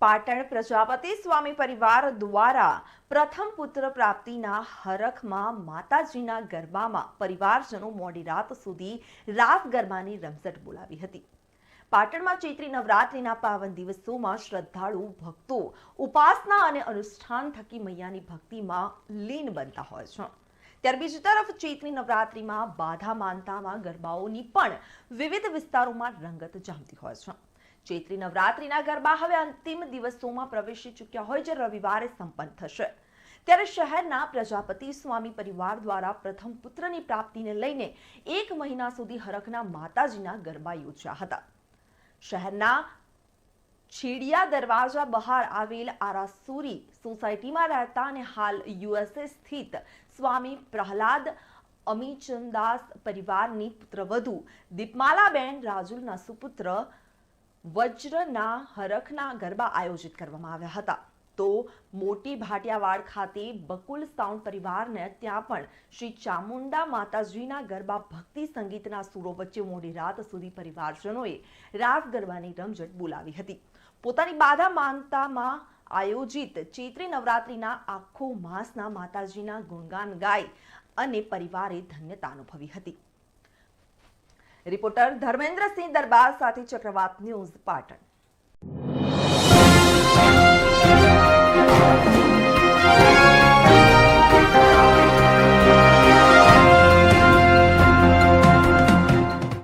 પાટણ પ્રજાપતિ સ્વામી પરિવાર દ્વારા પ્રથમ પુત્ર પ્રાપ્તિના હરખમાં માતાજીના ગરબામાં પરિવારજનો મોડી રાત સુધી રાસ ગરબાની રમઝટ બોલાવી હતી। પાટણમાં ચૈત્રી નવરાત્રિના પાવન દિવસોમાં શ્રદ્ધાળુ ભક્તો ઉપાસના અને અનુષ્ઠાન થકી મૈયાની ભક્તિમાં લીન બનતા હોય છે। ત્યારે બીજી તરફ ચૈત્રી નવરાત્રિમાં બાધા માનતામાં ગરબાઓની પણ વિવિધ વિસ્તારોમાં રંગત જામતી હોય છે। ચૈત્રી નવરાત્રિના ગરબા હવે અંતિમ દિવસોમાં પ્રવેશી ચૂક્યા હોય જે રવિવારે સંપન્ન થશે। ત્યારે શહેરના પ્રજાપતિ સ્વામી પરિવાર દ્વારા પ્રથમ પુત્રની પ્રાપ્તિને લઈને 1 મહિના સુધી હરખના માતાજીના ગરબા યોજ્યા હતા। શહેરના છેડિયા દરવાજા બહાર આવેલ આરાસુરી સોસાયટીમાં રહેતા અને હાલ યુએસએ સ્થિત સ્વામી પ્રહલાદ અમીચંદાસ પરિવારની પુત્રવધુ દીપમાલાબેન રાજુલના સુપુત્ર વજ્રના હરખના ગરબા આયોજિત કરવામાં આવ્યા હતા। તો મોટી ભાટિયાવાડ ખાતે બકુલ સાઉન્ડ પરિવારને ત્યાં પણ શ્રી ચામુંડા માતાજીના ગરબા ભક્તિ સંગીતના સુરો વચ્ચે મોડી રાત સુધી પરિવારજનોએ રાસ ગરબાની રમઝટ બોલાવી હતી। પોતાની બાધા માનતામાં આયોજિત ચૈત્રી નવરાત્રિના આખો માસના માતાજીના ગુણગાન ગાય અને પરિવારે ધન્યતા અનુભવી હતી। રિપોર્ટર ધર્મેન્દ્રસિંહ દરબાર સાથે ચક્રવાત ન્યૂઝ પાટણ।